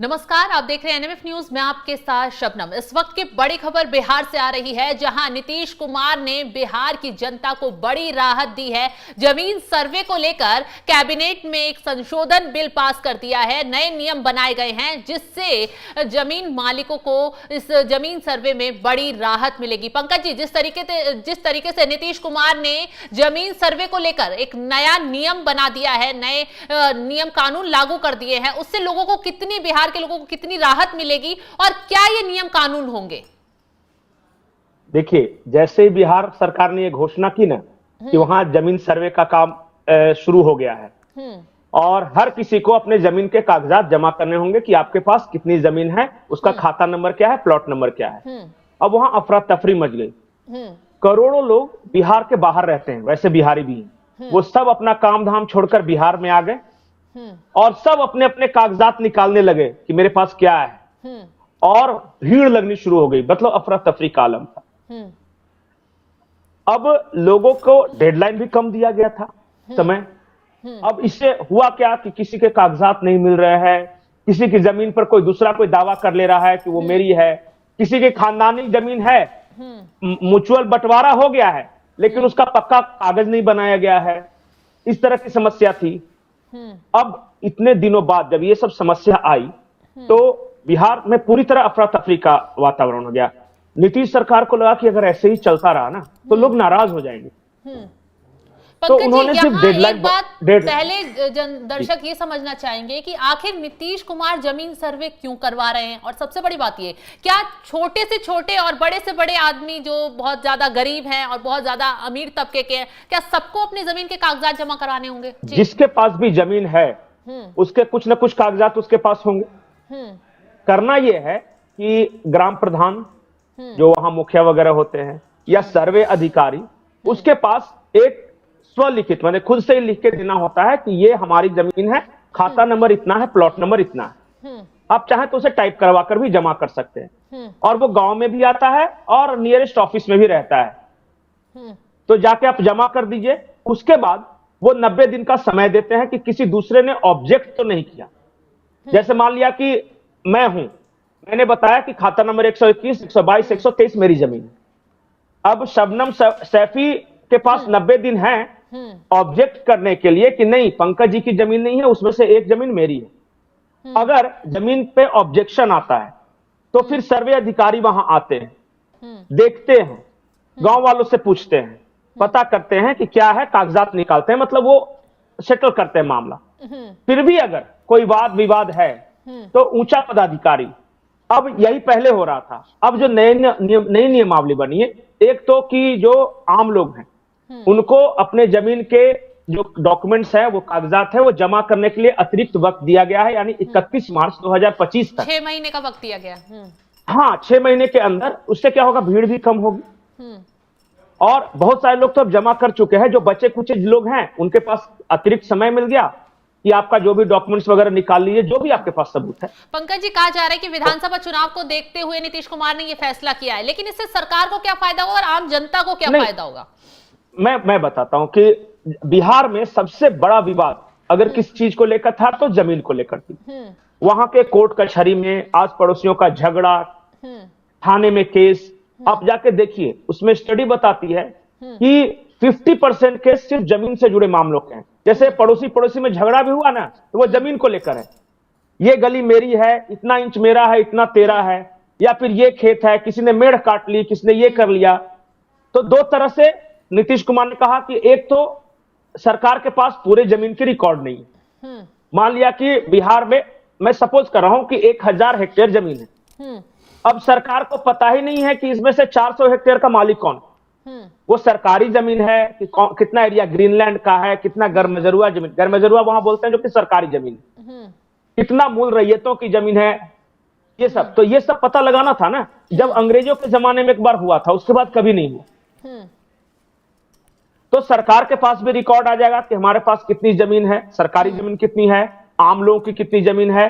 नमस्कार, आप देख रहे हैं एनएमएफ न्यूज। मैं आपके साथ शबनम। इस वक्त की बड़ी खबर बिहार से आ रही है, जहां नीतीश कुमार ने बिहार की जनता को बड़ी राहत दी है। जमीन सर्वे को लेकर कैबिनेट में एक संशोधन बिल पास कर दिया है। नए नियम बनाए गए हैं, जिससे जमीन मालिकों को इस जमीन सर्वे में बड़ी राहत मिलेगी। पंकज जी, जिस तरीके से नीतीश कुमार ने जमीन सर्वे को लेकर एक नया नियम बना दिया है, नए नियम कानून लागू कर दिए हैं, उससे लोगों को बिहार के लोगों को कितनी राहत मिलेगी और क्या ये नियम कानून होंगे? देखिए, जैसे ही बिहार सरकार ने ये घोषणा की ना कि वहां जमीन सर्वे का काम शुरू हो गया है और हर किसी को अपने जमीन के कागजात जमा करने होंगे कि आपके पास कितनी जमीन है, उसका खाता नंबर क्या है, प्लॉट नंबर क्या है। अब वहां अफरा तफरी मच गई। करोड़ों लोग बिहार के बाहर रहते हैं, वैसे बिहारी भी हैं, वो सब अपना काम धाम छोड़कर बिहार में आ गए और सब अपने अपने कागजात निकालने लगे कि मेरे पास क्या है, और भीड़ लगनी शुरू हो गई। मतलब अफरा तफरी का आलम था। अब लोगों को डेडलाइन भी कम दिया गया था समय। अब इससे हुआ क्या कि किसी के कागजात नहीं मिल रहे हैं, किसी की जमीन पर कोई दूसरा कोई दावा कर ले रहा है कि वो मेरी है, किसी की खानदानी जमीन है, म्यूचुअल बंटवारा हो गया है लेकिन उसका पक्का कागज नहीं बनाया गया है। इस तरह की समस्या थी। अब इतने दिनों बाद जब ये सब समस्या आई तो बिहार में पूरी तरह अफरा तफरी का वातावरण हो गया। नीतीश सरकार को लगा कि अगर ऐसे ही चलता रहा ना तो लोग नाराज हो जाएंगे। तो उन्होंने सिर्फ डेडलाइन पहले दर्शक ये समझना चाहेंगे कि आखिर नीतीश कुमार जमीन सर्वे क्यों करवा रहे हैं, और सबसे बड़ी बात ये, क्या छोटे से छोटे और बड़े से बड़े आदमी जो बहुत ज्यादा गरीब हैं और बहुत ज्यादा अमीर तबके के हैं, क्या सबको अपनी जमीन के कागजात जमा कराने होंगे? जिसके पास भी जमीन है उसके कुछ ना कुछ कागजात उसके पास होंगे। करना यह है कि ग्राम प्रधान जो वहां मुखिया वगैरह होते हैं या सर्वे अधिकारी, उसके पास एक स्वलिखित मैंने खुद से ही लिख के देना होता है कि ये हमारी जमीन है, खाता नंबर इतना है, प्लॉट नंबर इतना है। आप चाहे तो उसे टाइप करवा कर भी जमा कर सकते हैं और वो गांव में भी आता है और नियरेस्ट ऑफिस में भी रहता है। तो जाके आप जमा कर दीजिए। उसके बाद वो 90 दिन का समय देते हैं कि किसी दूसरे ने ऑब्जेक्ट तो नहीं किया। जैसे मान लिया कि मैं हूं, मैंने बताया कि खाता नंबर 121, 122, 123 मेरी जमीन है। अब शबनम सैफी के पास 90 दिन है ऑब्जेक्ट करने के लिए कि नहीं, पंकज जी की जमीन नहीं है, उसमें से एक जमीन मेरी है। अगर जमीन पे ऑब्जेक्शन आता है तो फिर सर्वे अधिकारी वहां आते हैं, देखते हैं, गांव वालों से पूछते हैं, पता करते हैं कि क्या है, कागजात निकालते हैं, मतलब वो सेटल करते हैं मामला। फिर भी अगर कोई वाद विवाद है तो ऊंचा पदाधिकारी, अब यही पहले हो रहा था, अब जो नई नियमावली बनी है, एक तो कि जो आम लोग हैं उनको अपने जमीन के जो डॉक्यूमेंट्स है, वो कागजात है, वो जमा करने के लिए अतिरिक्त वक्त दिया गया है, यानी 31 मार्च 2025 तक 6 महीने का वक्त दिया गया। हाँ, 6 महीने के अंदर। उससे क्या होगा, भीड़ भी कम होगी और बहुत सारे लोग तो अब जमा कर चुके हैं। जो बचे कुछ लोग हैं उनके पास अतिरिक्त समय मिल गया कि आपका जो भी डॉक्यूमेंट्स वगैरह निकाल लीजिए, जो भी आपके पास सबूत है। पंकज जी, कहा जा रहा है कि विधानसभा चुनाव को देखते हुए नीतीश कुमार ने यह फैसला किया है, लेकिन इससे सरकार को क्या फायदा होगा और आम जनता को क्या फायदा होगा? मैं बताता हूं कि बिहार में सबसे बड़ा विवाद अगर किस चीज को लेकर था तो जमीन को लेकर थी। वहां के कोर्ट कचहरी में आस पड़ोसियों का झगड़ा, थाने में केस। आप जाके देखिए, उसमें स्टडी बताती है कि 50% केस सिर्फ जमीन से जुड़े मामलों के हैं। जैसे पड़ोसी में झगड़ा भी हुआ ना तो वो जमीन को लेकर है। ये गली मेरी है, इतना इंच मेरा है, इतना तेरा है, या फिर ये खेत है, किसी ने मेढ़ काट ली, किसी ने ये कर लिया। तो दो तरह से नीतीश कुमार ने कहा कि एक तो सरकार के पास पूरे जमीन की रिकॉर्ड नहीं है। मान लिया कि बिहार में, मैं सपोज कर रहा हूं कि 1000 हेक्टेयर जमीन है। अब सरकार को पता ही नहीं है कि इसमें से 400 हेक्टेयर का मालिक कौन, वो सरकारी जमीन है कि कितना एरिया ग्रीनलैंड का है, कितना गर्मजरुआ जमीन, गर्मजरुआ वहां बोलते हैं जो कि सरकारी जमीन है, कितना मूल रैयतों की जमीन है, ये सब। तो ये सब पता लगाना था ना, जब अंग्रेजों के जमाने में एक बार हुआ था, उसके बाद कभी नहीं हुआ। तो सरकार के पास भी रिकॉर्ड आ जाएगा कि हमारे पास कितनी जमीन है, सरकारी जमीन कितनी है, आम लोगों की कितनी जमीन है,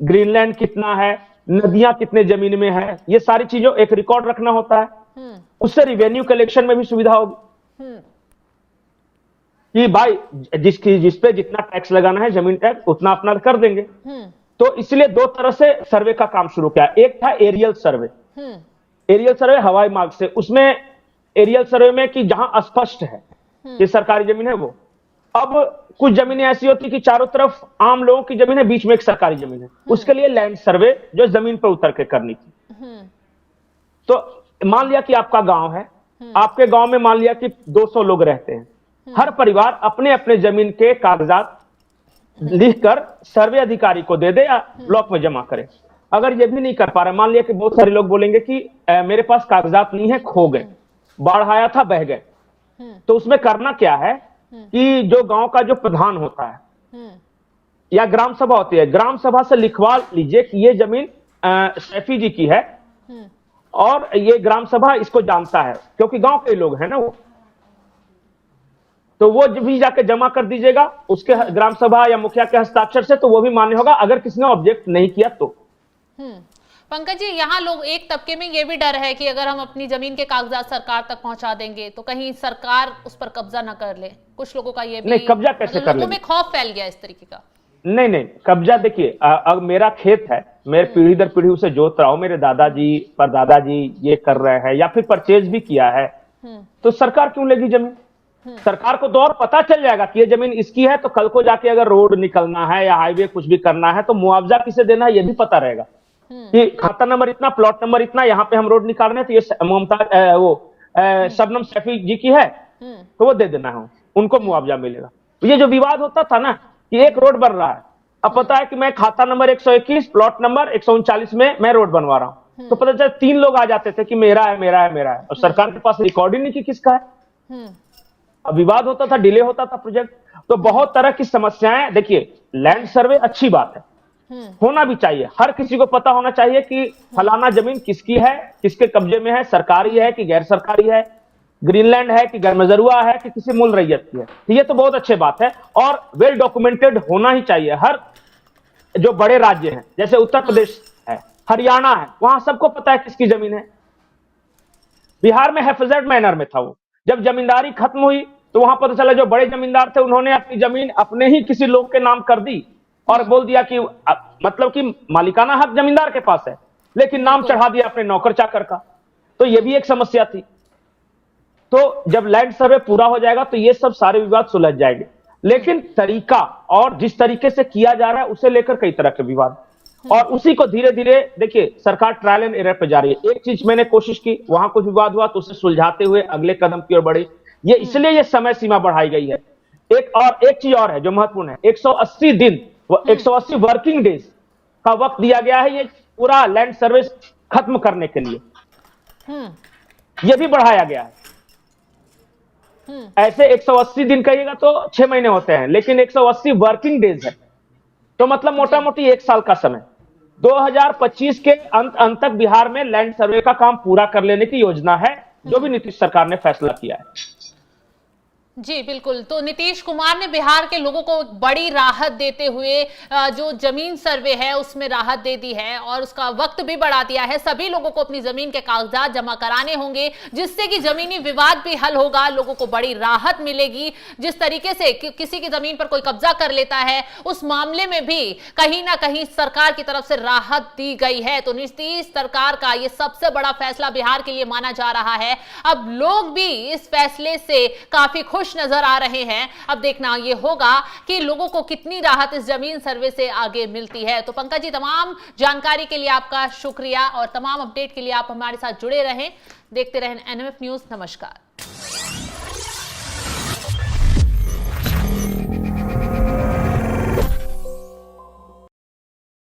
ग्रीनलैंड कितना है, नदियां कितने जमीन में है, ये सारी चीजों एक रिकॉर्ड रखना होता है। उससे रिवेन्यू कलेक्शन में भी सुविधा होगी कि भाई जिस पे जितना टैक्स लगाना है, जमीन टैक्स, उतना अपना कर देंगे। तो इसलिए दो तरह से सर्वे का काम शुरू किया। एक था एरियल सर्वे, एरियल सर्वे हवाई मार्ग से। उसमें एरियल सर्वे में कि जहां स्पष्ट है कि सरकारी जमीन है वो। अब कुछ जमीनें ऐसी होती कि चारों तरफ आम लोगों की जमीन है, बीच में एक सरकारी जमीन है, उसके लिए लैंड सर्वे जो जमीन पर उतर के करनी थी। तो मान लिया कि आपका गांव है, आपके गांव में मान लिया कि 200 लोग रहते हैं, हर परिवार अपने अपने जमीन के कागजात लिखकर सर्वे अधिकारी को दे दे या ब्लॉक में जमा करे। अगर ये भी नहीं कर पा रहे, मान लिया कि बहुत सारे लोग बोलेंगे कि मेरे पास कागजात नहीं है, खो गए, बाढ़ आया था, बह गए, तो उसमें करना क्या है कि जो गांव का जो प्रधान होता है या ग्राम सभा होती है, ग्राम सभा से लिखवा लीजिए कि ये जमीन सैफी जी की है और ये ग्राम सभा इसको जानता है, क्योंकि गांव के लोग हैं ना वो, तो वो भी जाके जमा कर दीजिएगा उसके ग्राम सभा या मुखिया के हस्ताक्षर से, तो वो भी मान्य होगा अगर किसी ने ऑब्जेक्ट नहीं किया तो। पंकज जी, यहाँ लोग एक तबके में ये भी डर है कि अगर हम अपनी जमीन के कागजात सरकार तक पहुंचा देंगे तो कहीं सरकार उस पर कब्जा ना कर ले। कुछ लोगों का ये भी, नहीं, कब्जा कैसे कर ले, लोगों में खौफ फैल गया इस तरीके का। नहीं, कब्जा देखिए, अब मेरा खेत है, मेरे पीढ़ी दर पीढ़ी उसे जोत रहा हूं, मेरे दादाजी परदादाजी ये कर रहे हैं या फिर परचेज भी किया है, तो सरकार क्यों लेगी जमीन? सरकार को तो और पता चल जाएगा कि ये जमीन इसकी है, तो कल को जाके अगर रोड निकलना है या हाईवे कुछ भी करना है तो मुआवजा किसे देना है ये भी पता रहेगा कि खाता नंबर इतना, प्लॉट नंबर इतना, यहाँ पे हम रोड निकाल रहे हैं तो ये मुमताज शबनम सैफी जी की है, तो वो दे देना है, उनको मुआवजा मिलेगा। ये जो विवाद होता था ना कि एक रोड बन रहा है, अब पता है कि मैं खाता नंबर 121 प्लॉट नंबर 139 में मैं रोड बनवा रहा हूं, तो पता चला 3 लोग आ जाते थे कि मेरा है मेरा है मेरा है, और सरकार के पास रिकॉर्ड ही नहीं कि किसका है। अब विवाद होता था, डिले होता था प्रोजेक्ट। तो बहुत तरह की समस्याएं, देखिए लैंड सर्वे अच्छी बात है, होना भी चाहिए, हर किसी को पता होना चाहिए कि फलाना जमीन किसकी है, किसके कब्जे में है, सरकारी है कि गैर सरकारी है, ग्रीनलैंड है कि गरमजरुआ है कि किसी मूल रैयत की है, ये तो बहुत अच्छी बात है और वेल डॉक्यूमेंटेड होना ही चाहिए। हर जो बड़े राज्य हैं जैसे उत्तर प्रदेश है, हरियाणा है, वहां सबको पता है किसकी जमीन है। बिहार में हेफेजेड मैनर में था वो, जब जमींदारी खत्म हुई तो वहां पता चला जो बड़े जमींदार थे उन्होंने अपनी जमीन अपने ही किसी लोग के नाम कर दी और बोल दिया कि मतलब कि मालिकाना हक जमींदार के पास है, लेकिन नाम चढ़ा दिया अपने नौकर चाकर का, तो यह भी एक समस्या थी। तो जब लैंड सर्वे पूरा हो जाएगा तो ये सब सारे विवाद सुलझ जाएंगे, लेकिन तरीका और जिस तरीके से किया जा रहा है उसे लेकर कई तरह के विवाद, और उसी को धीरे धीरे देखिए सरकार ट्रायल एंड एरर पे जा रही है। एक चीज मैंने कोशिश की, वहां कुछ विवाद हुआ तो उसे सुलझाते हुए अगले कदम की ओर बढ़ी, ये इसलिए ये समय सीमा बढ़ाई गई है। एक चीज और है जो महत्वपूर्ण है, 180 दिन 180 वर्किंग डेज का वक्त दिया गया है ये पूरा लैंड सर्वे खत्म करने के लिए, यह भी बढ़ाया गया है। ऐसे 180 दिन कहिएगा तो 6 महीने होते हैं, लेकिन 180 वर्किंग डेज है, तो मतलब मोटा मोटी 1 साल का समय। 2025 के अंत तक बिहार में लैंड सर्वे का काम पूरा कर लेने की योजना है, जो भी नीतीश सरकार ने फैसला किया है। जी बिल्कुल, तो नीतीश कुमार ने बिहार के लोगों को बड़ी राहत देते हुए जो जमीन सर्वे है उसमें राहत दे दी है और उसका वक्त भी बढ़ा दिया है। सभी लोगों को अपनी जमीन के कागजात जमा कराने होंगे, जिससे कि जमीनी विवाद भी हल होगा, लोगों को बड़ी राहत मिलेगी। जिस तरीके से किसी की जमीन पर कोई कब्जा कर लेता है उस मामले में भी कहीं ना कहीं सरकार की तरफ से राहत दी गई है। तो नीतीश सरकार का यह सबसे बड़ा फैसला बिहार के लिए माना जा रहा है। अब लोग भी इस फैसले से काफी खुश नजर आ रहे हैं। अब देखना यह होगा कि लोगों को कितनी राहत इस जमीन सर्वे से आगे मिलती है। तो पंकज जी, तमाम जानकारी के लिए आपका शुक्रिया और तमाम अपडेट के लिए आप हमारे साथ जुड़े रहें, देखते रहें NMF न्यूज। नमस्कार।